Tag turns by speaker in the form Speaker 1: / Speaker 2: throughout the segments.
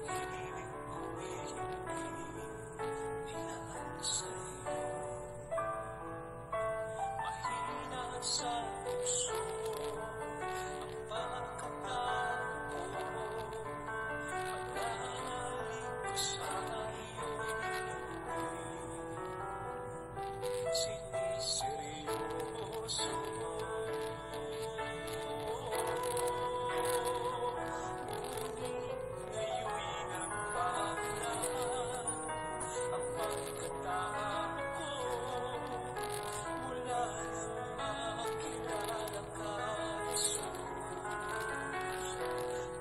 Speaker 1: pag-ibig ko'y hindi nilaan sa'yo. Mahina sa puso ang pagkatao ko. Pananalig ko sa iyo'y siniseryoso. Ngunit ngayon'y nagbago ang pagkatao ko. Mula nang makilala ka, Jesus,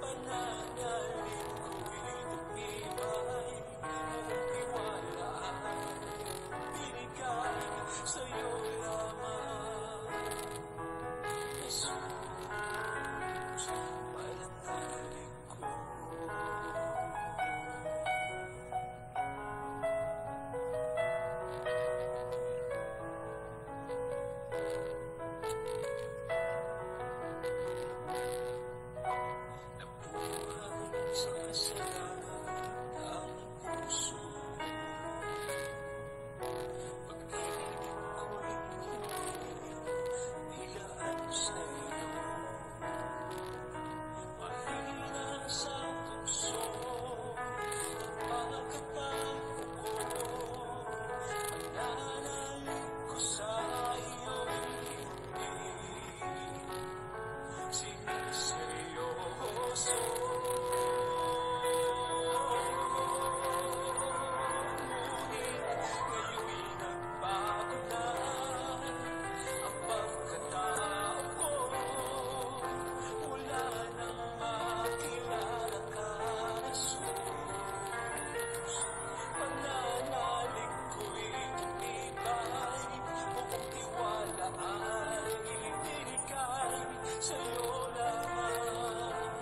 Speaker 1: pananalig ko'y tumibay. Buong tiwala ay binigay sa'yo lamang, Jesus, pananalig ko. Nabuhay sa kasalanan ang puso. Pag-ibig ko'y hindi nilaan sa'yo. Mahina sa puso ang pagkatao ko. Pananalig ko sa iyo'y hindi siniseryoso. Ngunit ngayon'y nagbago na ang pagkatao ko. Mula nang makilala ka, Jesus, pananalig ko'y tumibay. Buong tiwala ay binigay sa'yo lamang,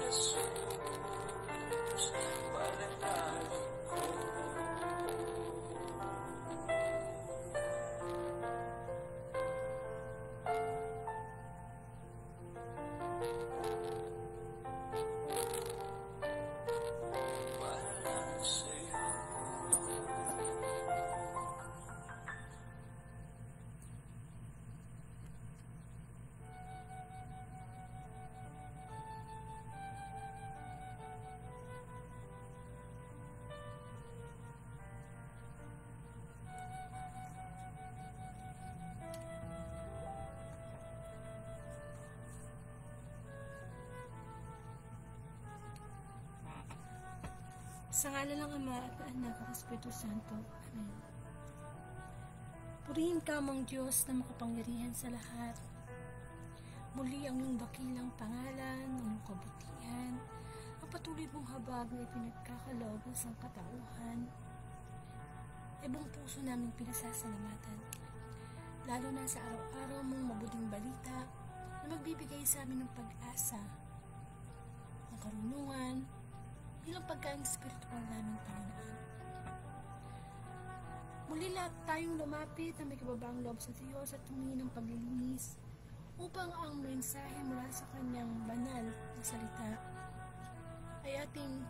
Speaker 1: Jesus, pananalig ko. Para lang sa'yo.
Speaker 2: Sa ngala ng Ama at ng Anak at Espiritu Santo. Amen. Purihin ka, Amang Diyos na makapangyarihan sa lahat. Muli ang iyong dakilang pangalan, ang iyong kabutihan, ang patuloy mong habag na ipinagkakaloob ng sangkatauhan, ay buong puso namin pinasasalamatan. Lalo na sa araw-araw mong mabuting balita na magbibigay sa amin ng pag-asa, ng karunungan, bilang pagkain spiritual namin, Panginoon. Muli lahat tayong lumapit na may kababaang loob sa Diyos at humingi ng paglilinis upang ang mensahe mula sa kanyang banal na salita ay ating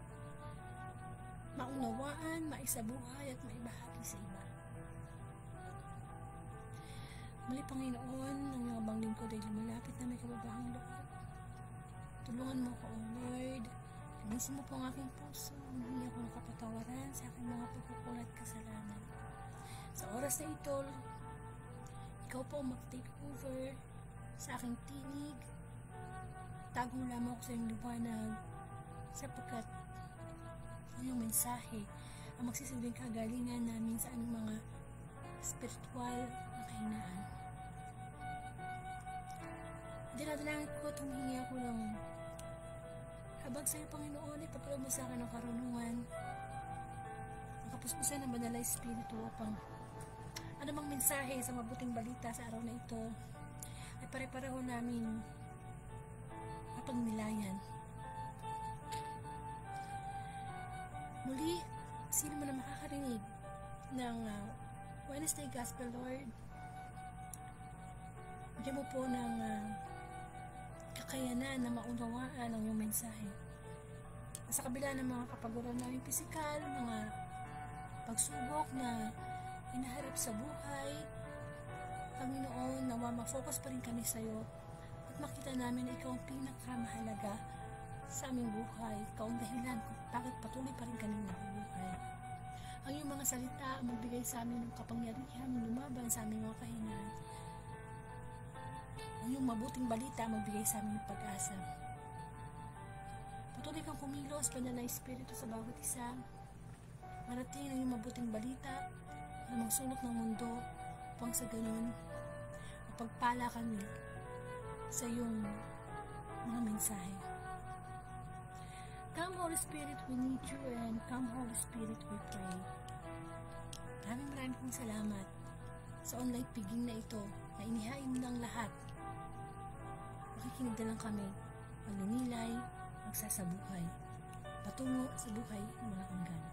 Speaker 2: maunawaan, maisabuhay at maibahagi sa iba. Muli, Panginoon, ang mga bang lingkod ay lumalapit na may kababaang loob. Tulungan mo ko, O Lord. Linisin mo po ang aking puso. Humingi ako ng kapatawaran sa aking mga pagkukulat kasalanan. Sa oras na ito, ikaw po mag-take over sa aking tinig. Tagong lamang ako sa iyong liwanag sapagkat ang iyong mensahe ang magsisilbing kagalingan namin sa aming mga spiritual na kahinaan. Dinadalangin ko at humingi ako ng habag sa iyo, Panginoon, ipagkaloob mo sa akin ng karunungan, ang kapuspusan ng banal na Espiritu upang anumang mensahe sa mabuting balita sa araw na ito ay pare-pareho namin mapagnilayan. Muli, sino man na makakarinig ng Wednesday Gospel, Lord, bigyan mo po ng kakayanan na maunawaan ang iyong mensahe. Sa kabila ng mga kapaguran namin pisikal, mga pagsubok na hinaharap sa buhay, Panginoon, nawa mag-focus pa rin kami sa iyo at makita namin na ikaw ang pinakamahalaga sa aming buhay. Ikaw ang dahilan kung bakit patuloy pa rin kami nabubuhay. Ang iyong mga salita ang magbigay sa amin ng kapangyarihan, lumaban sa aming mga kahinaan. Ang iyong mabuting balita ang magbigay sa amin ng pag-asa. Patuloy kang kumilos, banal na Espiritu sa bawat isa. Marating ang iyong mabuting balita na magsulot ng mundo upang sa ganun mapagpala kami sa iyong mga mensahe. Come Holy Spirit, we need you, and come Holy Spirit, we pray. Maraming pong salamat sa online piging na ito na inihain mo ng lahat. Makikinig na lang kami, magninilay, magsasabuhay, patungo sa buhay ng mga hanggan.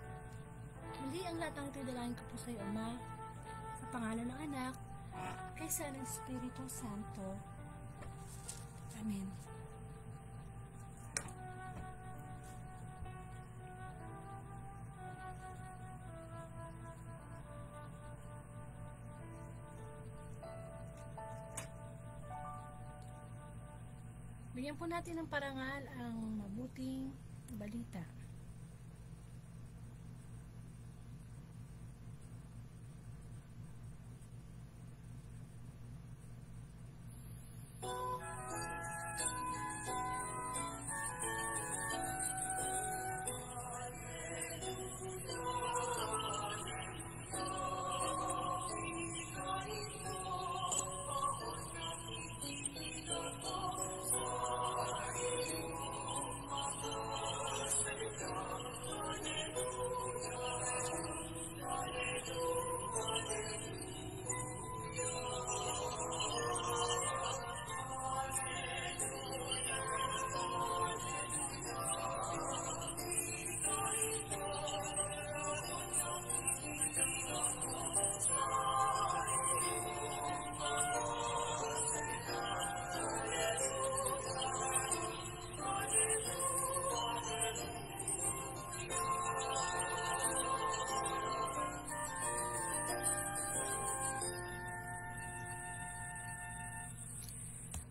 Speaker 2: Muli ang lahat ng ito dalangin ko po sa iyo, Ama, sa pangalan ng Anak, kaysa ng Espiritu Santo. Amen. Bigyan po natin ng parangal ang mabuting balita.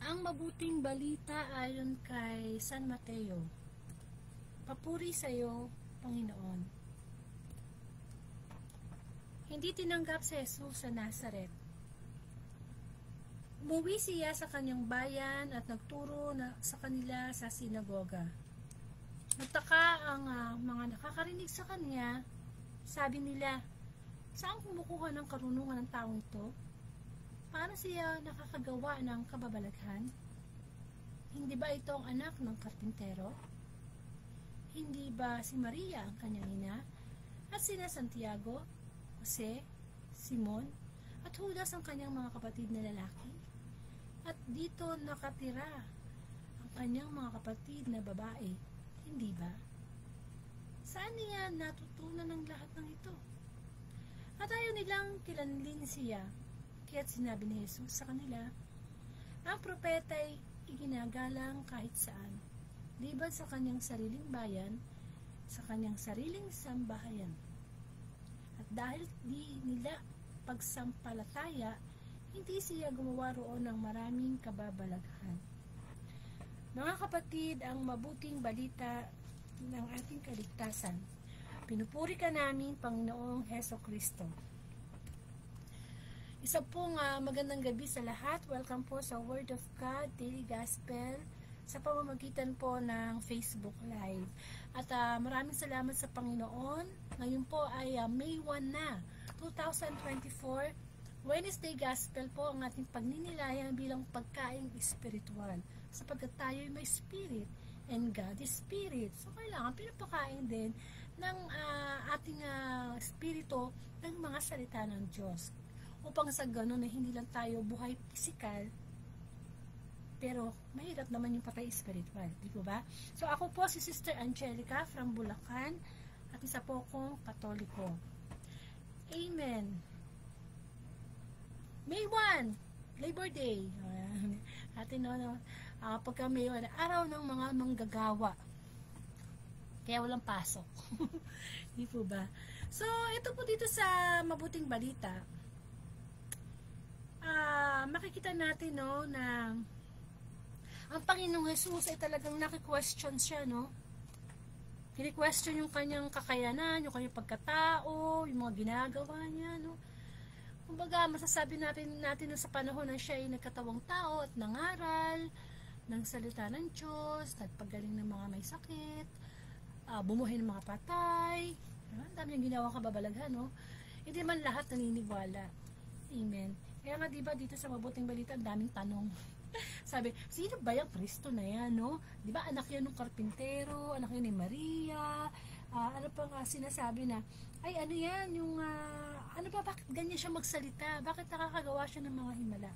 Speaker 2: Ang mabuting balita ayon kay San Mateo. Papuri sa iyo, Panginoon. Hindi tinanggap si Jesus sa Nazaret. Umuwi siya sa kanyang bayan at nagturo sa kanila sa sinagoga. Nagtaka ang mga nakakarinig sa kanya. Sabi nila, saan kumukuha ng karunungan ng taong ito? Paano siya nakakagawa ng kababalaghan? Hindi ba ito ang anak ng karpintero? Hindi ba si Maria ang kanyang ina? At sina Santiago, Jose, Simon, at Judas ang kanyang mga kapatid na lalaki? At dito nakatira ang kanyang mga kapatid na babae, hindi ba? Saan niya natutunan ng lahat ng ito? At ayaw nilang kilanlin siya. Kaya't sinabi ni Jesus sa kanila, ang propeta ay iginagalang kahit saan, liban sa kanyang sariling bayan, sa kanyang sariling sambahayan. At dahil di nila pagsampalataya, hindi siya gumawa roon ng maraming kababalaghan. Mga kapatid, ang mabuting balita ng ating kaligtasan. Pinupuri ka namin, Panginoong Hesukristo. Isa pong magandang gabi sa lahat. Welcome po sa Word of God Daily Gospel sa pamamagitan po ng Facebook Live. At maraming salamat sa Panginoon. Ngayon po ay May 1 na, 2024. Wednesday Gospel po ang ating pagninilayan bilang pagkain espiritual. Sapagkat tayo ay may spirit and God is spirit. So kailangan pinapakain din ng ating spirito ng mga salita ng Diyos. Upang sa ganun na hindi lang tayo buhay pisikal, pero mahirap naman yung patay spiritual, di po ba? So ako po si Sister Angelica from Bulacan at isa po akong Katoliko. Amen. May 1, Labor Day. Atin pagka May 1, araw ng mga manggagawa. Kaya walang pasok. Di po ba? So, ito po dito sa mabuting balita. Makikita natin, no, na ang Panginoong Jesus ay talagang naki-question siya, no? Kini-question yung kanyang kakayanan, yung kanyang pagkatao, yung mga ginagawa niya, no? Kumbaga, masasabi natin na sa panahon na siya ay nagkatawang tao at nangaral ng salita ng Diyos, nagpagaling ng mga may sakit, bumuhay ng mga patay, ang dami niyang ginawang kababalaghan, no? Hindi man lahat naniniwala. Amen. Kaya nga, diba, dito sa mabuting balita, ang daming tanong. Sabi, sino ba yung Kristo na yan, no? Diba, anak yan ng karpintero, anak yan ni Maria, ano pa nga sinasabi na, ay ano yan, yung, ano ba, bakit ganyan siya magsalita? Bakit nakakagawa siya ng mga himala?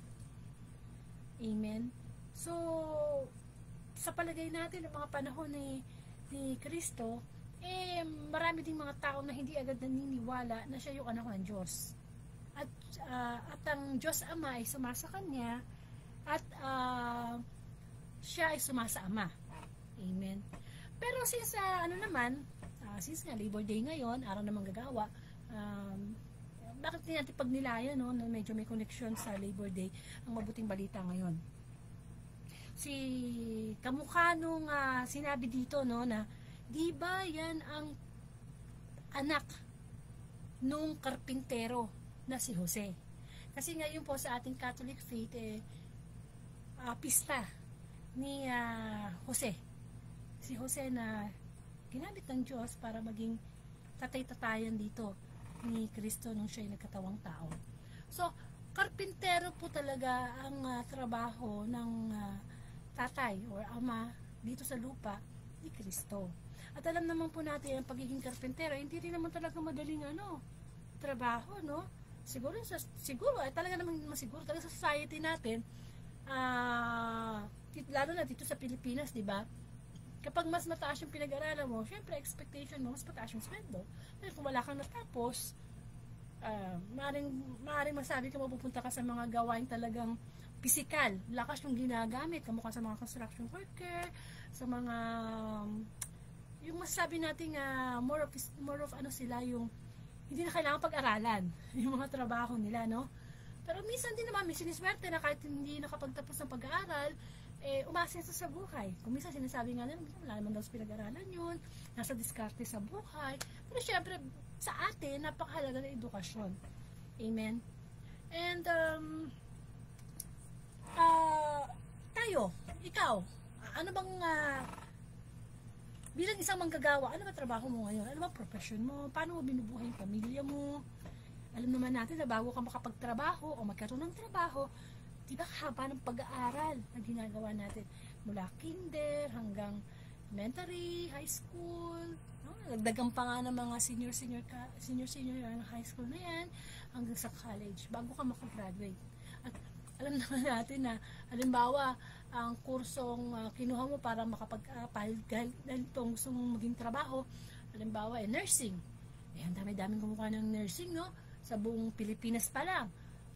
Speaker 2: Amen. So, sa palagay natin, ng mga panahon ni Kristo, marami ding mga tao na hindi agad naniniwala na siya yung anak ng Diyos. At ang Diyos Ama ay sumasa kanya at siya ay sumasa Ama. Amen. Pero since since nga Labor Day ngayon, araw na manggagawa, bakit din natin pagnilayan, no, na medyo may connection sa Labor Day ang mabuting balita ngayon? Si kamukha nung sinabi dito, no, na di ba yan ang anak nung karpintero na si Jose? Kasi ngayon po sa ating Catholic faith pista ni Jose. Si Jose na ginamit ng Diyos para maging tatay-tatayan dito ni Kristo nung siya ay nagkatawang tao. So, karpintero po talaga ang trabaho ng tatay or ama dito sa lupa ni Kristo. At alam naman po natin ang pagiging karpintero, hindi rin naman talaga madaling trabaho, no? Siguro talaga naman masiguro talaga sa society natin, lalo na dito sa Pilipinas, di ba? Kapag mas mataas yung pinag-aralan mo, syempre expectation mo, mas mataas yung sweldo. Dahil kung wala kang natapos, maaaring masabi ka mapupunta ka sa mga gawain talagang pisikal. Lakas yung ginagamit, kamukha sa mga construction worker, sa mga, yung masasabi natin more of sila yung hindi na kailangan pag-aralan yung mga trabaho nila, no? Pero minsan din naman may siniswerte na kahit hindi nakapagtapos ng pag-aaral, umasa sa buhay. Kung minsan sinasabi nga nila, wala naman daw sa pinag-aralan yun, nasa diskarte sa buhay. Pero syempre, sa atin, napakahalaga ng edukasyon. Amen? And, ikaw, ano bang, bilang isang manggagawa, ano ba trabaho mo ngayon? Ano ba profession mo? Paano mo binubuhay yung pamilya mo? Alam naman natin na bago ka makapagtrabaho o magkaroon ng trabaho, di ba haba ng pag-aaral na ginagawa natin? Mula kinder hanggang elementary, high school, no? Nagdagan pa nga ng mga senior high school na yan, hanggang sa college, bago ka makagraduate. At alam naman natin na, halimbawa, ang kursong kinuha mo para makapag-dahil itong gusto mong maging trabaho, halimbawa, nursing. Ang dami-daming kumukha ng nursing, no? Sa buong Pilipinas pa lang.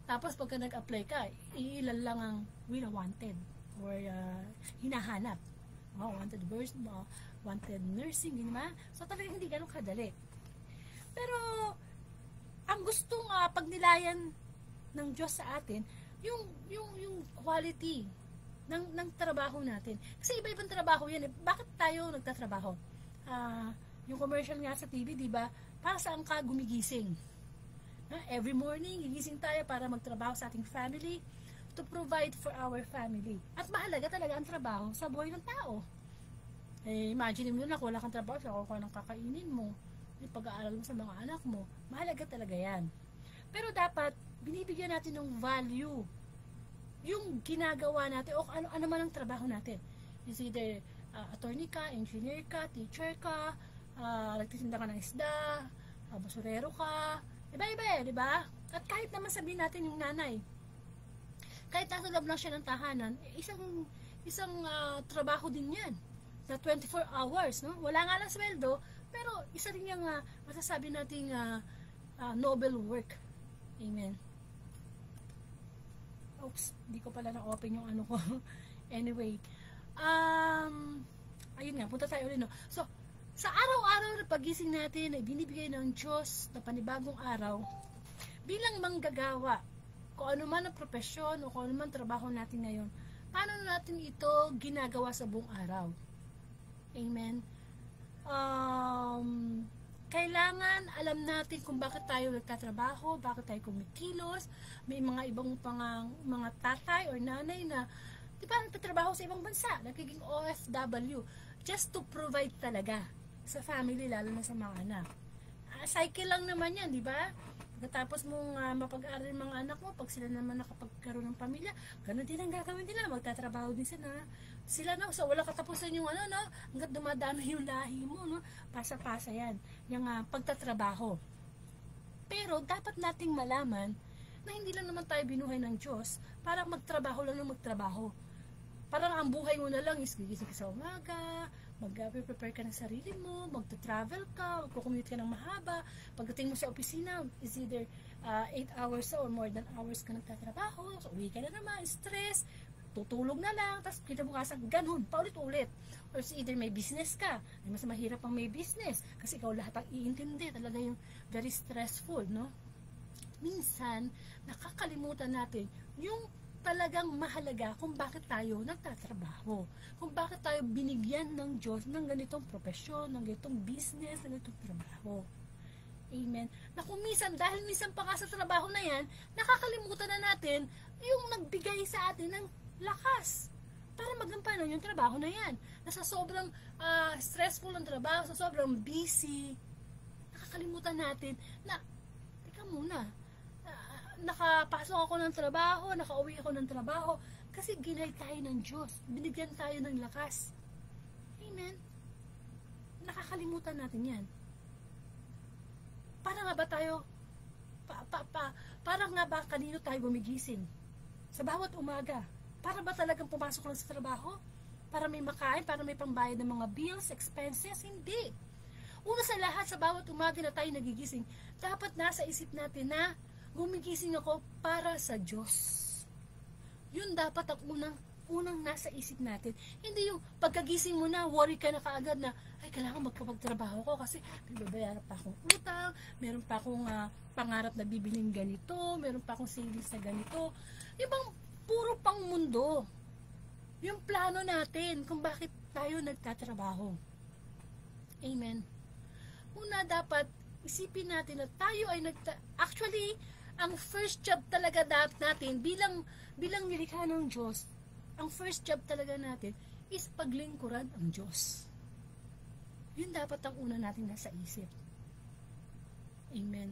Speaker 2: Tapos pagka nag-apply ka, ilan lang ang wanted or hinahanap. Wanted nursing, di ba? So talagang hindi ganun kadali. Pero ang gustong pagnilayan ng Diyos sa atin, yung quality ng trabaho natin. Kasi iba-ibang trabaho yan. Bakit tayo nagtatrabaho? Yung commercial nga sa TV, di ba? Para saan ka gumigising? Every morning, gigising tayo para magtrabaho sa ating family, to provide for our family. At mahalaga talaga ang trabaho sa buhay ng tao. Imagine mo na kung wala kang trabaho, sa kukuha ng kakainin mo, yung pag-aaral mo sa mga anak mo, mahalaga talaga yan. Pero dapat, binibigyan natin ng value yung ginagawa natin o ano man ang trabaho natin. Is either attorney ka, engineer ka, teacher ka, nagtitinda ka ng isda, basurero ka, iba-iba di ba? At kahit naman sabihin natin yung nanay, kahit nasa loob lang siya ng tahanan, isang trabaho din yan na 24 hours, no? Wala nga lang sweldo, pero isa rin yung masasabi nating noble work. Amen. Oops, hindi ko pala na-open yung ano ko. Anyway, ayun nga, punta tayo ulit, no? So, Sa araw-araw na pagising natin ay binibigay ng Diyos na panibagong araw bilang manggagawa. Kung ano man ang propesyon o kung ano man trabaho natin ngayon, paano natin ito ginagawa sa buong araw? Amen. Kailangan alam natin kung bakit tayo nagtatrabaho, bakit tayo kumikilos. May mga ibang mga tatay or nanay na di ba nagtatrabaho sa ibang bansa, nagiging OFW just to provide talaga sa family, lalo na sa mga anak. Cycle lang naman yan, di ba? Pagkatapos mong mapag-aral ng mga anak mo, pag sila naman nakapagkaroon ng pamilya, ganun din ang gagawin nila, magtatrabaho din sila no? So wala katapusan yung no? Hanggat dumadami yung lahi mo, no? Pasa-pasa yan, yung pagtatrabaho. Pero dapat nating malaman na hindi lang naman tayo binuhay ng Diyos para magtrabaho lang ng magtrabaho. Parang ang buhay mo na lang is gigising ka sa umaga, mag-prepare ka ng sarili mo, magta-travel ka, magko-commute ka ng mahaba. Pagdating mo sa opisina, is either 8 hours or more than hours ka nagtatrabaho, so uwi ka na naman, stress, tutulog na lang, tapos kinabukasan, ganun, paulit-ulit. Or either may business ka, ay mas mahirap ang may business, kasi ikaw lahat ang iintindi, talaga yung very stressful, no? Minsan, nakakalimutan natin yung talagang mahalaga kung bakit tayo nagtatrabaho, kung bakit tayo binigyan ng Diyos ng ganitong propesyon, ng ganitong business, ng ganitong trabaho. Amen. Na kung minsan, dahil minsan pa nga sa trabaho na yan, nakakalimutan na natin yung nagbigay sa atin ng lakas para magampanan yung trabaho na yan. Na sa sobrang stressful ng trabaho, sa sobrang busy, nakakalimutan natin na, teka muna, nakapasok ako ng trabaho, nakauwi ako ng trabaho, kasi ginay tayo ng Diyos, binigyan tayo ng lakas. Amen. Nakakalimutan natin yan. Para nga ba tayo, para nga ba kanino tayo gumigising? Sa bawat umaga. Para ba talagang pumasok lang sa trabaho? Para may makain, para may pambayad ng mga bills, expenses? Hindi. Una sa lahat, sa bawat umaga na tayo nagigising, dapat nasa isip natin na gumigising ako para sa Diyos. Yun dapat ang unang nasa isip natin. Hindi yung pagkagising mo na, worry ka na kaagad na, ay, kailangan magkapagtrabaho ko kasi may babayaran pa akong utang, meron pa akong pangarap na bibiling ganito, meron pa akong savings na ganito. Yung bang puro pang mundo. Yung plano natin kung bakit tayo nagtatrabaho. Amen. Una, dapat isipin natin na tayo ay actually, ang first job talaga natin bilang nilikha ng Diyos, ang first job talaga natin is paglingkuran ang Diyos. Yun dapat ang una natin nasa isip. Amen.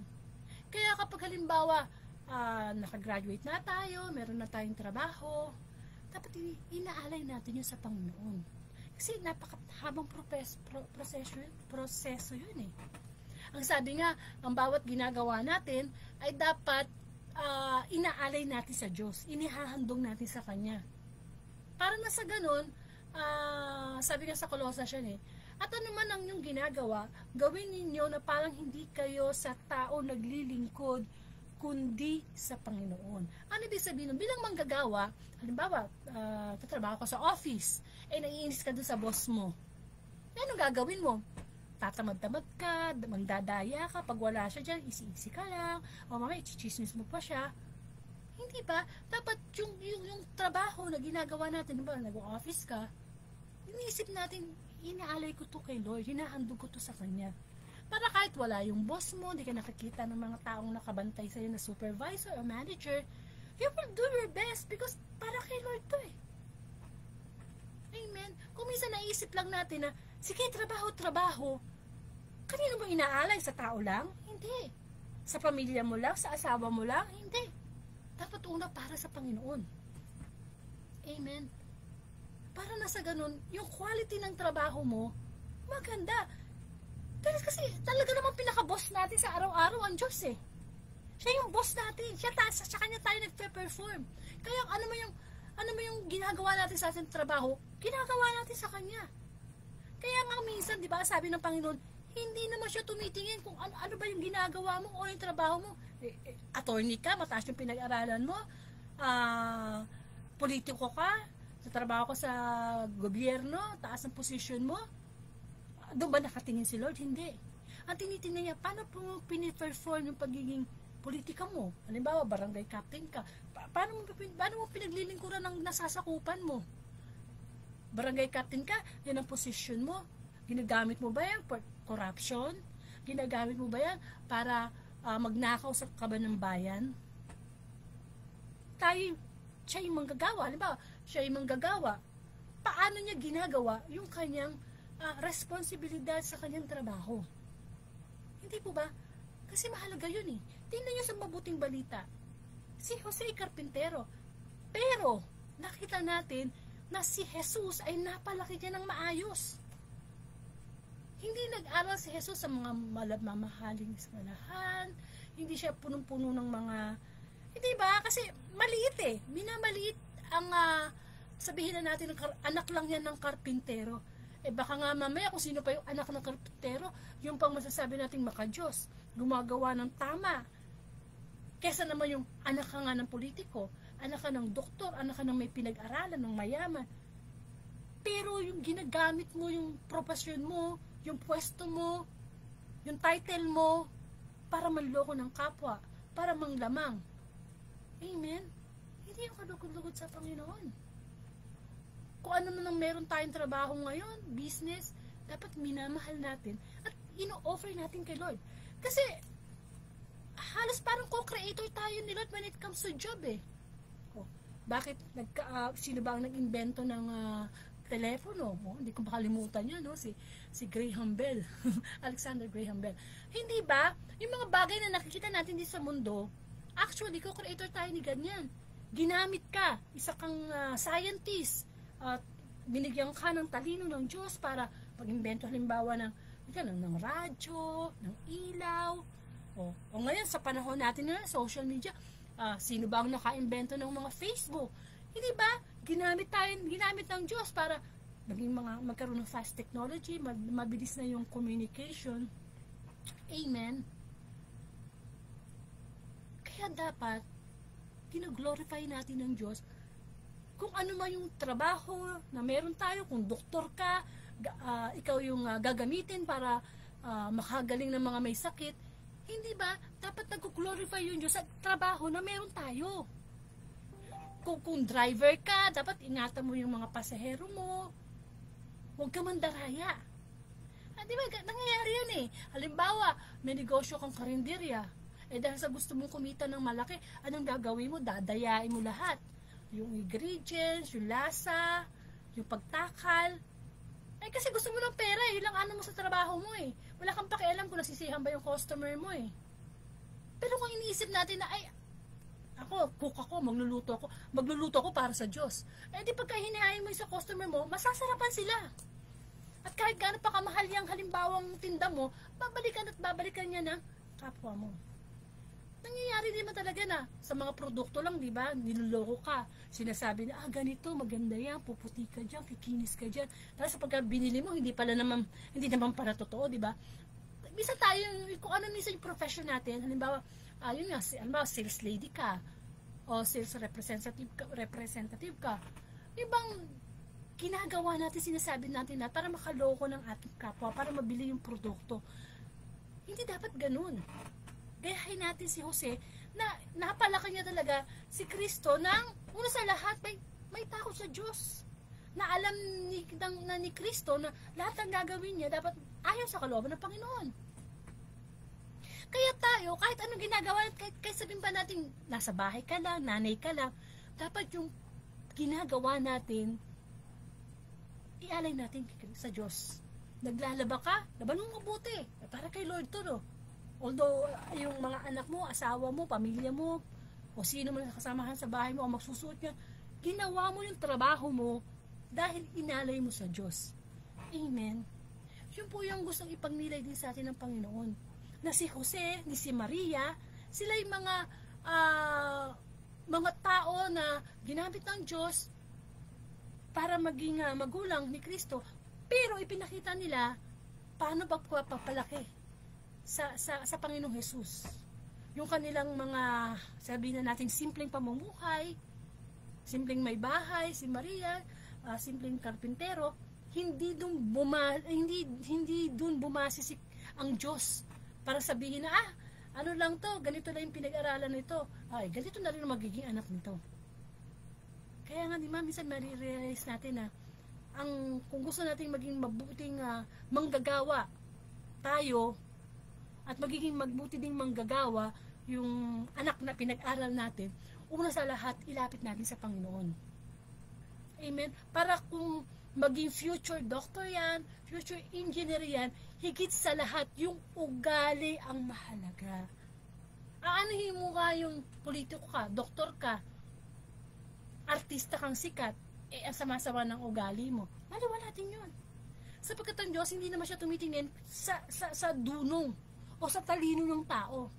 Speaker 2: Kaya kapag halimbawa, nakagraduate na tayo, meron na tayong trabaho, dapat inaalay natin yun sa Panginoon. Kasi napakahabang proseso yun eh. Ang sabi nga, ang bawat ginagawa natin ay dapat inaalay natin sa Diyos. Inihahandog natin sa Kanya. Para na sa ganun, sabi nga sa Colossians eh, at ano man ang inyong ginagawa, gawin ninyo na parang hindi kayo sa tao naglilingkod, kundi sa Panginoon. Ano ibig sabihin nun? Bilang manggagawa, halimbawa, tatrabaho ka sa office, naiinis ka dun sa boss mo. Ano gagawin mo? Tatamad-tamad ka, magdadaya ka, pag wala siya dyan, isi-isi ka lang, o mamaya, chichismis mo pa siya. Hindi ba? Dapat yung trabaho na ginagawa natin, diba, nag-office ka, iniisip natin, inaalay ko to kay Lord, hinahandog ko to sa Kanya. Para kahit wala yung boss mo, hindi ka nakikita ng mga taong nakabantay sa'yo na supervisor o manager, you will do your best because para kay Lord to eh. Amen. Kung minsan naisip lang natin na, sige, trabaho. Kanino mo inaalay? Sa tao lang? Hindi. Sa pamilya mo lang? Sa asawa mo lang? Hindi. Dapat una para sa Panginoon. Amen. Para na sa ganun, yung quality ng trabaho mo, maganda. Dahil kasi talaga naman pinaka-boss natin sa araw-araw ang Diyos eh. Siya yung boss natin. Sa kanya tayo nagpe-perform. Kaya ano mo yung ginagawa natin sa ating trabaho, ginagawa natin sa Kanya. Kaya nga minsan, di ba, sabi ng Panginoon, hindi naman siya tumitingin kung ano ba yung ginagawa mo o yung trabaho mo. Attorney ka, mataas yung pinag-aralan mo, politiko ka, sa trabaho ko sa gobyerno, taas ang posisyon mo,
Speaker 3: Doon ba nakatingin si Lord? Hindi. Ang tinitingnan niya, paano po piniperform yung pagiging politika mo? Halimbawa, barangay captain ka. Paano mo pinaglilingkuran ng nasasakupan mo? Barangay captain ka, yan ang posisyon mo. Ginagamit mo ba yan for corruption? Ginagamit mo ba yan para magnakaw sa kaban ng bayan? Siya yung manggagawa. Halimbawa, siya yung manggagawa. Paano niya ginagawa yung kanyang responsibilidad sa kanyang trabaho? Hindi po ba? Kasi mahalaga yun eh. Tingnan niyo sa mabuting balita. Si Jose Carpintero. Pero, nakita natin na si Jesus ay napalaki niya ng maayos. Hindi nag-aral si Jesus sa mga mamahaling eskwelahan. Hindi siya punong-puno ng mga... Hindi ba? Kasi maliit eh. Minamaliit ang sabihin na natin, anak lang yan ng karpintero. Baka nga mamaya kung sino pa yung anak ng karpintero, yung pang masasabi nating maka-Diyos, gumagawa ng tama. Kesa naman yung anak ka nga ng politiko, anak ka ng doktor, anak ka ng may pinag-aralan, ng mayaman. Pero yung ginagamit mo, yung profesyon mo, yung pwesto mo, yung title mo, para manloko ng kapwa, para manglamang. Amen? Hindi yung kalugod-lugod sa Panginoon. Kung ano man ang meron tayong trabaho ngayon, business, dapat minamahal natin at ino-offer natin kay Lord. Kasi, halos parang co-creator tayo ni Lord when it comes to job eh. Bakit sino ba ang nag-invento ng telepono? Hindi ko makalimutan yun, no? Si Graham Bell. Alexander Graham Bell. Hindi ba? Yung mga bagay na nakikita natin dito sa mundo, actually, co-creator tayo ni ganyan. Ginamit ka, isa kang scientist, at binigyan ka ng talino ng Diyos para pag-invento halimbawa ng radyo, ng ilaw. O ngayon, sa panahon natin na social media, sino ba ang naka-invento ng mga Facebook? Hindi ba? Ginamit ng Diyos para magkaroon ng fast technology, mabilis na yung communication. Amen. Kaya dapat, ginaglorify natin ng Diyos kung ano man yung trabaho na meron tayo, kung doktor ka, ikaw yung gagamitin para makagaling ng mga may sakit, hindi ba? Dapat nag-glorify yung Diyos sa trabaho na meron tayo. Kung driver ka, dapat ingatan mo yung mga pasahero mo. Huwag ka mandaraya. Di ba? Nangyayari yan eh. Halimbawa, may negosyo kang karinderya. Dahil sa gusto mong kumita ng malaki, anong gagawin mo? Dadayain mo lahat. Yung ingredients, yung lasa, yung pagtakal. Kasi gusto mo ng pera, yun lang ano mo sa trabaho mo eh. Wala kang pakialam kung nasisihan ba yung customer mo eh. Pero kung iniisip natin na, cook ako, magluluto ako para sa Diyos. Di pagka hinahain mo sa customer mo, masasarapan sila. At kahit gaano pa kamahal yung halimbawang tinda mo, babalikan at babalikan niya ng kapwa mo. Nangyayari din talaga na sa mga produkto lang, di ba? Niloloko ka. Sinasabi na, ganito, maganda yan, puputi ka dyan, kikinis ka dyan. Tapos pagka binili mo, hindi naman para totoo, di ba? Bisa tayo, kung ano minsan yung profession natin, halimbawa, yun nga, halimbawa, sales lady ka, o sales representative ka. Yung bang ginagawa natin, sinasabi natin na para makaloko ng ating kapwa, para mabili yung produkto. Hindi dapat ganun. Gayahin natin si Jose na napalaki niya talaga si Kristo nang una sa lahat may takot sa Diyos. Na alam ni Kristo na lahat ng gagawin niya dapat ayon sa kalooban ng Panginoon. Kaya tayo, kahit anong ginagawa, kahit sabihin pa natin nasa bahay ka lang, nanay ka lang, dapat yung ginagawa natin, ialay natin sa Diyos. Naglalaba ka, laban mong mabuti. Para kay Lord to, no? Although, yung mga anak mo, asawa mo, pamilya mo, o sino man kasamahan sa bahay mo, o magsusuot niya, ginawa mo yung trabaho mo dahil inalay mo sa Diyos. Amen. Yun po yung gustong ipagnilay din sa atin ng Panginoon. Na si Jose, ni si Maria, sila yung mga tao na ginamit ng Diyos para maging magulang ni Kristo. Pero ipinakita nila paano ba papalaki sa Panginoong Jesus. Yung kanilang mga, sabihin na natin, simpleng pamumuhay, simpleng may bahay, si Maria, simpleng karpintero, hindi dun bumasi ang Diyos para sabihin na ano lang to, ganito lang yung pinag-aralan nito. Ay, ganito na rin ang magiging anak nito. Kaya nga, di ba, minsan marirealize natin na kung gusto natin maging mabuting manggagawa tayo at magiging mabuti ding manggagawa yung anak na pinag-aral natin, una sa lahat, ilapit natin sa Panginoon. Amen? Para kung maging future doctor yan, future engineer yan, higit sa lahat, yung ugali ang mahalaga. Aanahin mo ka yung politiko ka, doktor ka, artista kang sikat, ang sama-sama ng ugali mo. Maliwala din yun. Sapagkat ang Diyos, hindi naman siya tumitingin sa dunong o sa talino ng tao.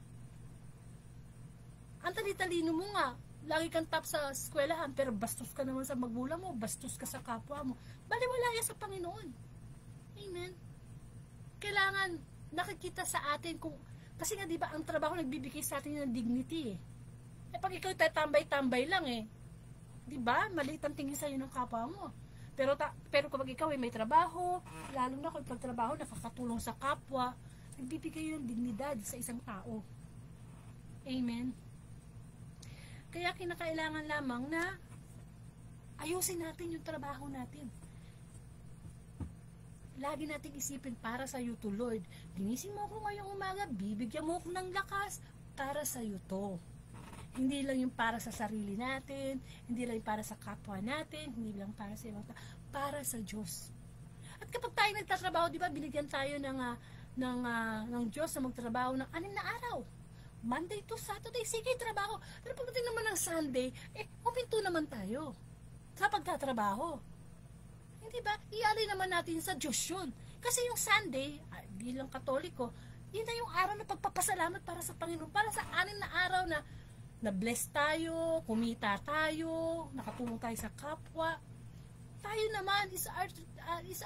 Speaker 3: Ang tali-talino mo nga, lagi kang top sa eskwelahan, pero bastos ka naman sa magulang mo, bastos ka sa kapwa mo. Baliwala yan sa Panginoon. Amen? Kailangan nakikita sa atin kasi nga diba ang trabaho nagbibigay sa atin ng dignity pag ikaw tambay-tambay lang diba, maliit ang tingin sa'yo ng kapwa mo, pero kapag ikaw may trabaho, lalo na kung pagtrabaho nakakatulong sa kapwa, nagbibigay ng dignidad sa isang tao. Amen? Kaya kinakailangan lamang na ayusin natin yung trabaho natin. Lagi nating isipin, para sa iyo to, Lord. Ginising mo ako ngayong umaga, bibigyan mo ako ng lakas, para sa iyo to. Hindi lang yung para sa sarili natin, hindi lang yung para sa kapwa natin, hindi lang para sa ibang tao, para sa Diyos. At kapag tayo nagtatrabaho, di ba, binigyan tayo ng Diyos na magtrabaho ng 6 na araw. Monday to Saturday, sige, trabaho. Pero pagdating naman ng Sunday, huminto naman tayo sa pagtatrabaho. Hindi ba? Ialay naman natin sa Diyos yun. Kasi yung Sunday, bilang Katoliko, yun na yung araw na pagpapasalamat para sa Panginoon. Para sa 6 na araw na na-bless tayo, kumita tayo, nakatulong tayo sa kapwa. Tayo naman, is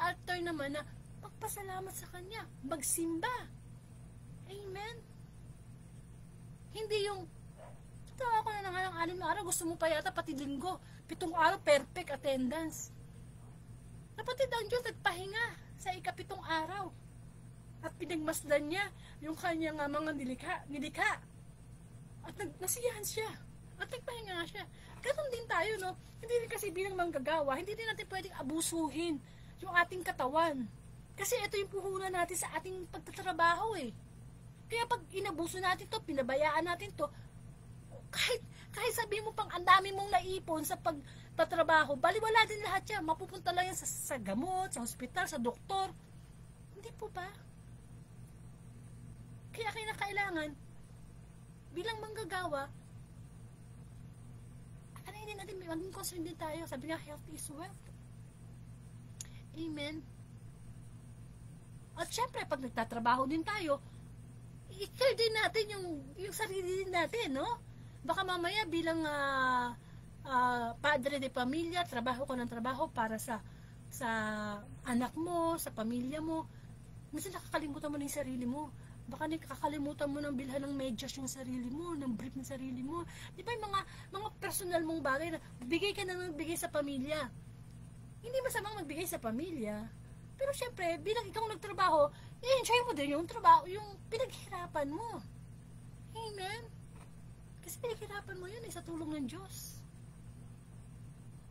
Speaker 3: our turn naman na magpasalamat sa Kanya. Magsimba. Amen? Hindi yung, tawa ko na nga ng 6 na araw, gusto mo pa yata pati linggo. 7 araw, perfect attendance. Kapatid, ang Diyos nagpahinga sa ika-7 araw. At pinagmasdan niya yung kanyang mga nilikha. At nasiyahan siya. At nagpahinga nga siya. Ganon din tayo, no? Hindi rin kasi bilang manggagawa, hindi din natin pwedeng abusuhin yung ating katawan. Kasi ito yung puhunan natin sa ating pagtatrabaho Kaya pag inabuso natin to, pinabayaan natin to, kahit sabihin mo pang ang dami mong naipon sa pagtatrabaho, baliwala din lahat yan. Mapupunta lang yan sa gamot, sa hospital, sa doktor. Hindi po ba? Kaya kailangan, bilang manggagawa, hindi natin maging concerned din tayo. Sabi nga, health is wealth. Amen. At syempre, pag nagtatrabaho din tayo, i-care din natin yung sarili din natin, no? Baka mamaya bilang padre de pamilya, trabaho ko ng trabaho para sa anak mo, sa pamilya mo. Minsan nakakalimutan mo na yung sarili mo. Baka nakakalimutan mo ng bilhan ng medyas yung sarili mo, ng brief ng sarili mo. Di ba yung mga personal mong bagay na bigay ka na ng bigay sa pamilya. Hindi masamang magbigay sa pamilya. Pero syempre, bilang ikaw nagtrabaho, i-enjoy mo din yung trabaho, yung pinaghirapan mo. Amen? Kasi pinaghirapan mo yun sa tulong ng Diyos.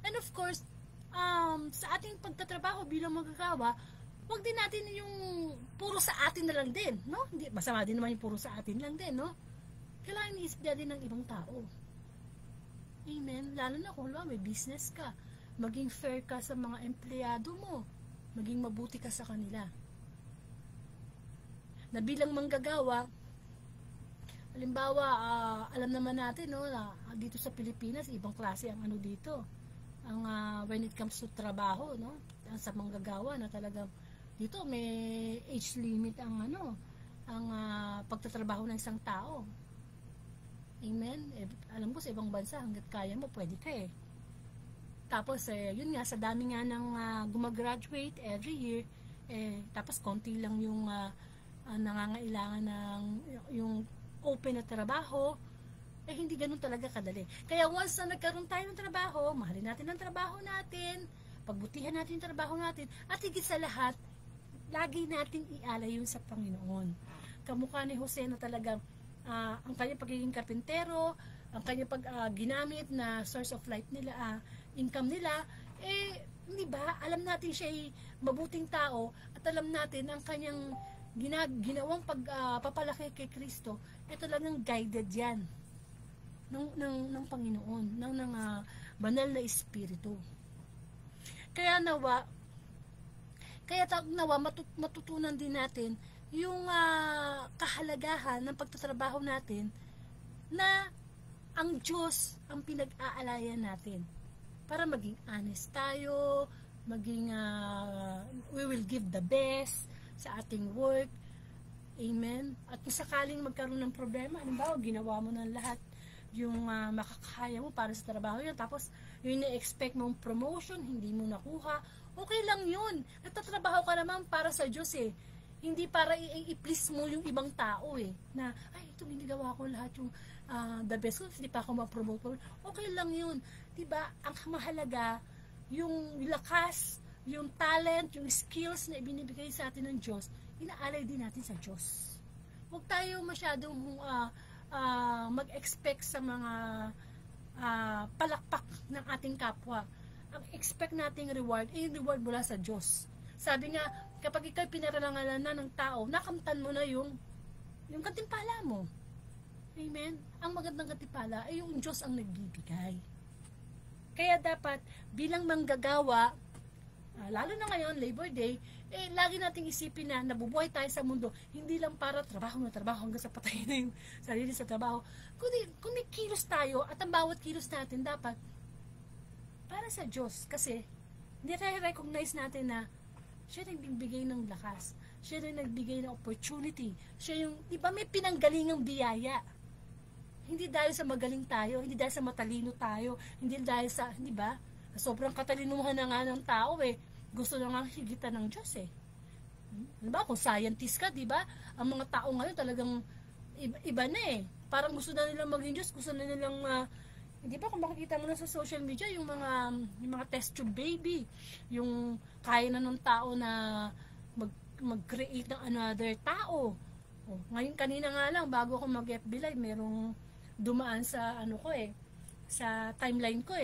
Speaker 3: And of course, sa ating pagtatrabaho bilang magagawa, wag din natin yung puro sa atin na lang din, no? Hindi, masama din naman yung puro sa atin lang din, no? Kailangan iisip din ng ibang tao. Amen? Lalo na kung may business ka, maging fair ka sa mga empleyado mo, maging mabuti ka sa kanila. Na bilang manggagawa, halimbawa, alam naman natin, no, na dito sa Pilipinas, ibang klase ang dito. Ang when it comes to trabaho, no, sa manggagawa na talagang dito may age limit ang pagtatrabaho ng isang tao. Amen? Alam ko sa ibang bansa, hanggat kaya mo, pwede ka Tapos, yun nga, sa dami nga ng gumagraduate every year, tapos konti lang yung nangangailangan ng yung open na trabaho, hindi ganun talaga kadali. Kaya once na nagkaroon tayo ng trabaho, mahalin natin ang trabaho natin, pagbutihan natin yung trabaho natin, at higit sa lahat, lagi nating ialay yun sa Panginoon. Kamukha ni Jose na talagang ang kanyang pagiging karpintero, ang kanyang ginamit na source of life nila, income nila, hindi ba, alam natin siya ay mabuting tao, at alam natin ang kanyang ginawang pagpapalaki kay Kristo, talagang guided yan ng Panginoon, ng banal na Espiritu. Kaya nawa matutunan din natin yung kahalagahan ng pagtatrabaho natin, na ang Diyos ang pinag-aalayan natin para maging honest tayo, we will give the best sa ating work. Amen. At kung sakaling magkaroon ng problema, halimbawa ginawa mo ng lahat yung makakaya mo para sa trabaho yan, tapos yung na-expect mong promotion hindi mo nakuha, okay lang yun. Nagtatrabaho ka naman para sa Diyos hindi para i-please mo yung ibang tao na, ito ginagawa ko lahat yung the best ko, hindi pa ako ma-promote. Okay lang yun. Diba? Ang mahalaga, yung lakas, yung talent, yung skills na ibinibigay sa atin ng Diyos, inaalay din natin sa Diyos. Huwag tayo masyadong mag-expect sa mga palakpak ng ating kapwa. Ang expect nating reward, reward mula sa Diyos. Sabi nga, kapag ikaw pinaralangalan na ng tao, nakamtan mo na yung katimpala mo. Amen? Ang magandang katimpala ay yung Diyos ang nagbibigay. Kaya dapat, bilang manggagawa, lalo na ngayon, Labor Day, lagi nating isipin na nabubuhay tayo sa mundo, hindi lang para trabaho na trabaho hanggang sa patay na yung sarili sa trabaho. Kundi, kumikilos tayo, at ang bawat kilos natin dapat para sa Diyos. Kasi, nire-recognize natin na siya rin nagbigay ng lakas. Siya rin nagbigay ng opportunity. Siya yung, di ba may pinanggalingang biyaya? Hindi dahil sa magaling tayo, hindi dahil sa matalino tayo, hindi dahil sa, di ba? Sobrang katalinuhan na nga ng tao gusto na nga higitan ng Diyos Diba? Kung scientist ka, diba? Ang mga tao ngayon talagang iba na Parang gusto na nilang maging Diyos, gusto na nilang hindi ba kung makikita mo na sa social media yung mga test tube baby, yung kaya na ng tao na mag-create ng another tao. Ngayon kanina nga lang bago ako mag-FB Live, merong dumaan sa sa timeline ko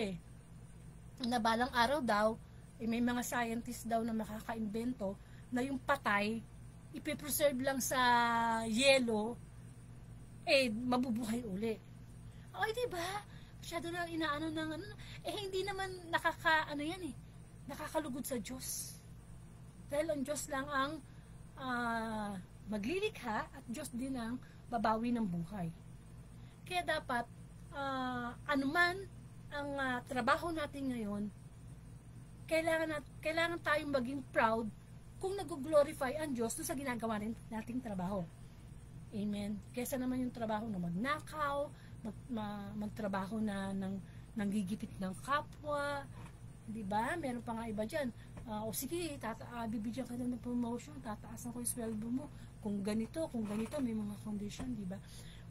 Speaker 3: na balang araw daw may mga scientist daw na makakaimbento na yung patay ipipreserve lang sa yelo mabubuhay uli. Okay, diba? Masyado na inaano ng hindi naman nakakalugod sa Diyos. Dahil ang Diyos lang ang maglilikha at Diyos din ang babawi ng buhay. Kaya dapat anuman ang trabaho natin ngayon, kailangan tayong maging proud kung nag-glorify ang Diyos sa ginagawa nating trabaho. Amen. Kesa naman yung trabaho na magnakaw, magtrabaho na nanggigipit ng kapwa, di ba? Meron pa nga iba dyan. Sige, bibigyan ka na ng promotion, tataasan ko yung sweldo mo. Kung ganito, may mga condition, di ba?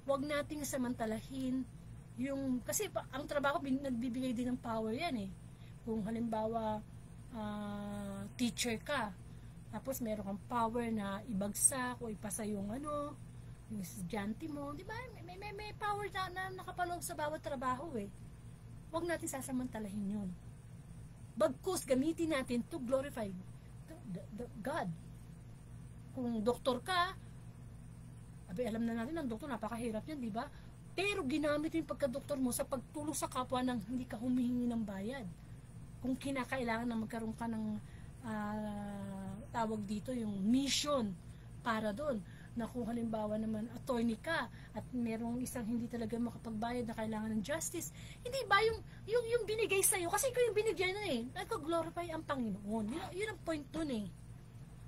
Speaker 3: Huwag nating samantalahin kasi ang trabaho, nagbibigay din ng power yan Kung halimbawa, teacher ka, tapos meron kang power na ibagsak o ipasa yung yung estudyante mo, di ba? May power na nakapaloob sa bawat trabaho Huwag natin sasamantalahin yun. Bagkus, gamitin natin to glorify the God. Kung doktor ka, alam na natin ang doktor, napakahirap yan, di ba? Pero ginamit yung pagka-doktor mo sa pagtulong sa kapwa nang hindi ka humihingi ng bayad. Kung kinakailangan na magkaroon ka ng tawag dito, yung mission para doon. Na kung halimbawa naman attorney ka at merong isang hindi talaga makapagbayad na kailangan ng justice, hindi ba yung binigay sa'yo, kasi ikaw yung binigyan nagko-glorify ang Panginoon. Yun ang point dun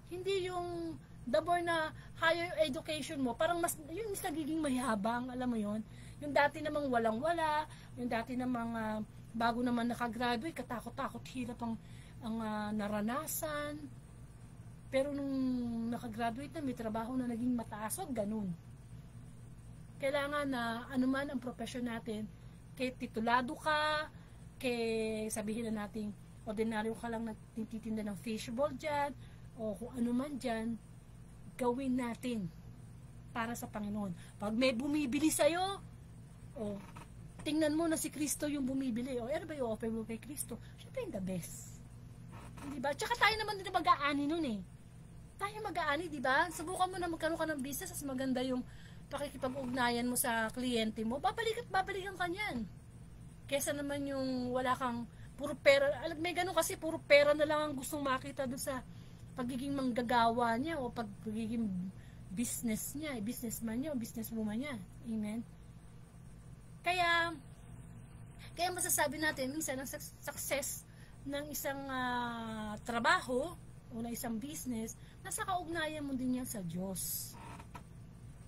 Speaker 3: Hindi yung the more na higher education mo, parang mas nagiging mayabang, alam mo yon. Yung dati namang walang-wala, yung dati namang bago naman nakagraduate, katakot-takot, hirap ang naranasan. Pero nung nakagraduate na, may trabaho na naging mataas, wag ganun. Kailangan na anuman ang profession natin, kay titulado ka, kay sabihin na natin, ordinaryo ka lang nagtitinda ng fishball dyan, o kung ano man dyan, gawin natin para sa Panginoon. Pag may bumibili sa'yo, o tingnan mo na si Kristo yung bumibili, o ano ba yung offer mo kay Kristo? Siyempre yung the best. Diba? Tsaka tayo naman din mag-aani nun eh. Tayo mag-aani, diba? Subukan mo na magkaroon ka ng business, as maganda yung pakikipag-ugnayan mo sa kliyente mo, babalikan ka niyan. Kesa naman yung wala kang puro pera, may ganun kasi puro pera na lang ang gustong makita doon sa pagiging manggagawa niya o pagiging business niya, businessman niya o businesswoman niya. Amen? Kaya masasabi natin, minsan ang success ng isang trabaho o ng isang business, nasa kaugnayan mo din yan sa Diyos.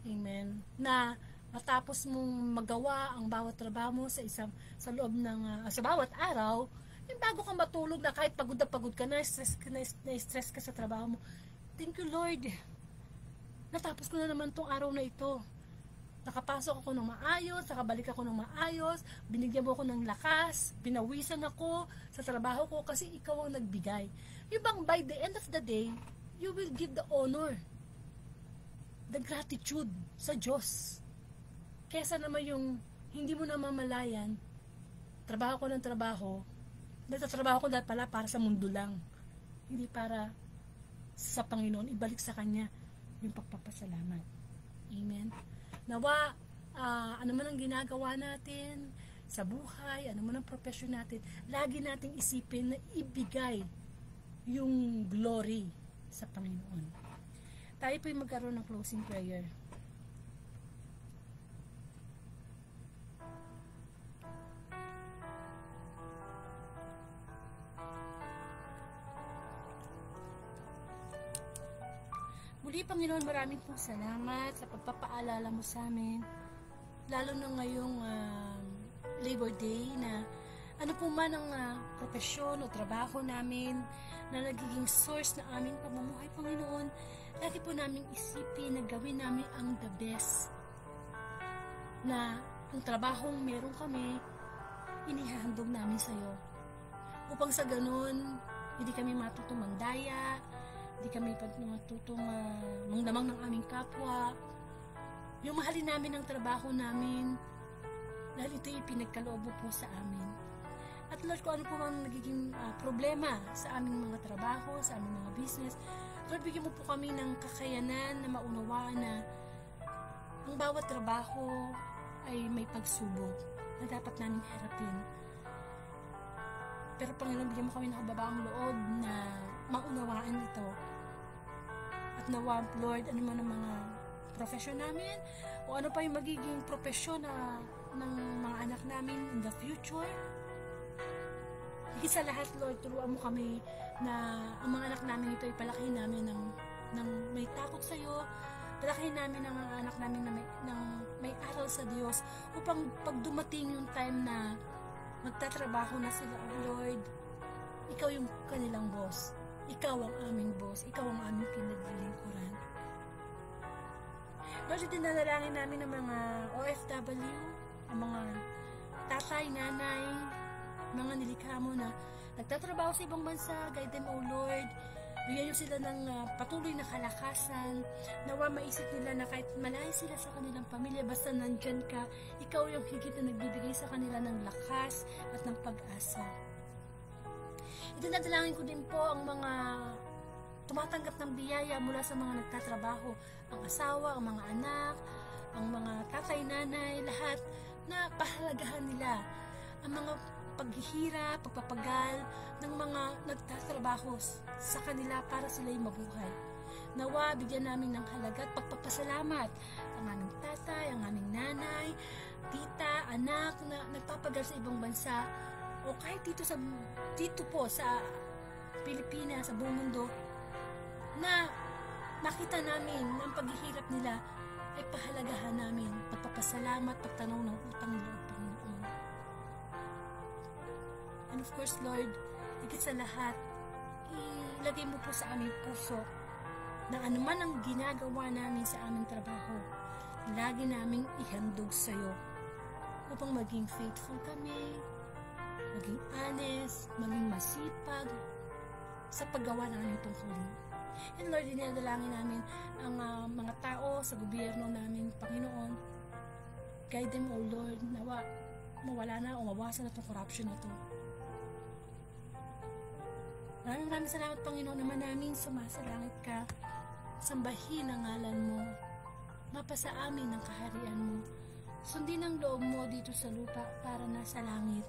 Speaker 3: Amen. Na matapos mong magawa ang bawat trabaho mo sa loob ng sa bawat araw, yung bago ka matulog na kahit pagod na pagod ka na, stress ka sa trabaho mo. Thank you Lord. Natapos ko na naman tong araw na ito. Nakapasok ako ng maayos, nakabalik ako ng maayos, binigyan mo ako ng lakas, binawisan ako sa trabaho ko kasi ikaw ang nagbigay. Yung bang by the end of the day, you will give the honor, the gratitude sa Diyos. Kesa naman yung hindi mo namamalayan, trabaho ko ng trabaho, nagtatrabaho ko dahil pala para sa mundo lang. Hindi para sa Panginoon, ibalik sa Kanya yung pagpapasalamat. Amen. Nawa, ano man ang ginagawa natin sa buhay, ano man ang profession natin, lagi nating isipin na ibigay yung glory sa Panginoon. Tayo po'y magkaroon ng closing prayer. Muli, Panginoon, maraming pong salamat sa pagpapaalala mo sa amin, lalo na ngayong Labor Day, na ano po man ang profesyon o trabaho namin na nagiging source na aming pamumuhay, Panginoon, lagi po namin isipin na gawin namin ang the best, na ang trabahong meron kami, inihahandog namin sa iyo. Upang sa ganun, hindi kami matutong mandaya, hindi kami matutong mangdamang ng aming kapwa. Yung mahalin namin ang trabaho namin, dahil ito'y pinagkaloob po sa amin. At Lord, kung ano po ang nagiging problema sa aming mga trabaho, sa aming mga business, Lord, bigyan mo po kami ng kakayanan na maunawaan na ang bawat trabaho ay may pagsubok na dapat namin harapin. Pero Panginoon, bigyan mo kami ng kababaang loob na maunawaan ito. At nawa, Lord, ano man ang mga profesyon namin o ano pa yung magiging profesyon ng mga anak namin in the future. Higit sa lahat, Lord, turuan mo kami na ang mga anak namin ito ay palakihin namin ng may takot sa iyo, palakihin namin ang mga anak namin na may aral sa Diyos, upang pag dumating yung time na magtatrabaho na sila, Lord, ikaw yung kanilang boss, ikaw ang aming boss, ikaw ang aming pinaglilingkuran. Lord, dinadalangin namin ang mga OFW, ang mga tatay, nanay, mga nilikha mo na nagtatrabaho sa ibang bansa. Guide them, O Lord. Bigyan niyo sila ng patuloy na kalakasan. Nawa maisip nila na kahit malayo sila sa kanilang pamilya, basta nandyan ka, ikaw yung higit na nagbibigay sa kanila ng lakas at ng pag-asa. Idinadalangin ko din po ang mga tumatanggap ng biyaya mula sa mga nagtatrabaho, ang asawa, ang mga anak, ang mga tatay, nanay, lahat, na pahalagahan nila ang mga paghihirap, pagpapagal ng mga nagtatrabaho sa kanila para sila'y mabuhay. Nawa, bigyan namin ng halaga at pagpapasalamat ang aming tatay, ang aming nanay, tita, anak na nagpapagal sa ibang bansa o kahit dito po sa Pilipinas, sa buong mundo, na nakita namin na ang paghihirap nila ay pahalagahan namin, pagpapasalamat, pagtanaw ng utang loob, Panginoon. And of course, Lord, higit sa lahat, ilagay mo po sa aming puso na anuman ang ginagawa namin sa aming trabaho, lagi naming ihandog sa iyo upang maging faithful kami, maging honest, maging masipag sa paggawa ng aming tungkulin. And Lord, dinadalangin namin ang mga tao sa gobyerno namin, Panginoon. Guide them, O Lord, nawa mawala na o mabawasan na itong corruption na ito. Maraming salamat, Panginoon, naman namin sumasalangit ka. Sambahin ang ngalan mo. Mapasa amin ang kaharian mo. Sundin ang loob mo dito sa lupa para nasa langit.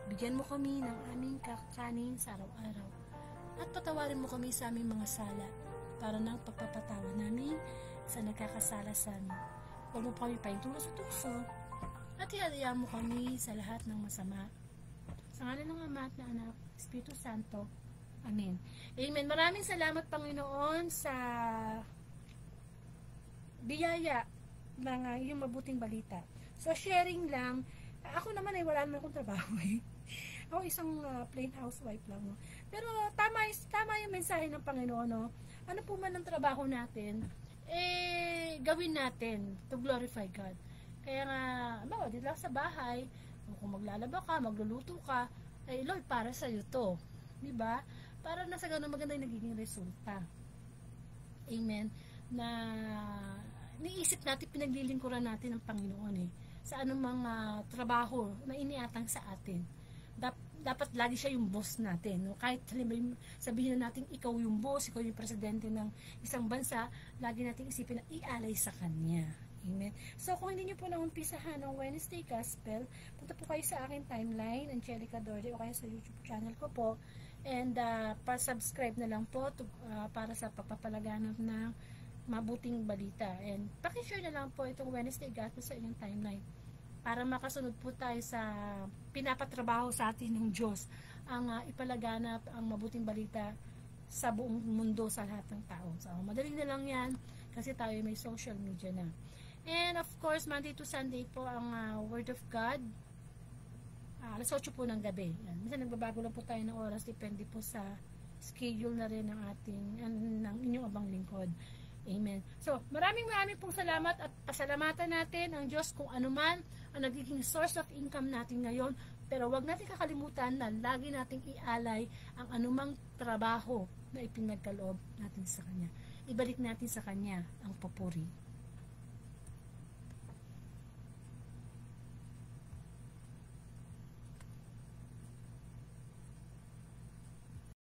Speaker 3: Bigyan mo kami ng aming kakanin sa araw-araw. At patawarin mo kami sa aming mga sala para ng pagpapatawa namin sa nagkakasala sa amin. Huwag mo kami paintulong sa tukso at ihalaya mo kami sa lahat ng masama. Sa ngalan ng Ama at ng Anak, Espiritu Santo. Amen. Amen. Maraming salamat, Panginoon, sa biyaya ng iyong mabuting balita. So, sharing lang. Ako naman ay wala naman akong trabaho eh. Ako isang plain housewife lang. No? Pero tama yung mensahe ng Panginoon. No? Ano po man ang trabaho natin, gawin natin to glorify God. Kaya nga, dito lang sa bahay, kung maglalaba ka, magluluto ka, Lord, para sa'yo to. Diba? Para nasa ganun maganda yung nagiging resulta. Amen. Na niisip natin, pinaglilingkuran natin ng Panginoon sa anumang trabaho na iniatang sa atin. Dapat lagi siya yung boss natin. No? Kahit sabihin na natin ikaw yung boss, ikaw yung presidente ng isang bansa, lagi natin isipin na ialay sa Kanya. Amen. So, kung hindi nyo po naumpisahan ng Wednesday Gospel, punta po kayo sa aking timeline, Angelica Dorde, o kaya sa YouTube channel ko po. And, pa-subscribe na lang po para sa pagpapalaganap ng mabuting balita. And, pakishare na lang po itong Wednesday Gospel sa inyong timeline para makasunod po tayo sa pinapatrabaho sa atin ng Diyos ang ipalaganap ang mabuting balita sa buong mundo, sa lahat ng tao. So, madali na lang yan kasi tayo may social media na. And of course, Monday to Sunday po ang Word of God. Alas 8 po ng gabi. Yan. Minsan nagbabago lang po tayo ng oras, depende po sa schedule na rin ng inyong abang lingkod. Amen. So, maraming pong salamat at pasalamatan natin ang Diyos kung ano man ang nagiging source of income natin ngayon. Pero wag natin kakalimutan na lagi nating ialay ang anumang trabaho na ipinagkaloob natin sa Kanya. Ibalik natin sa Kanya ang papuri.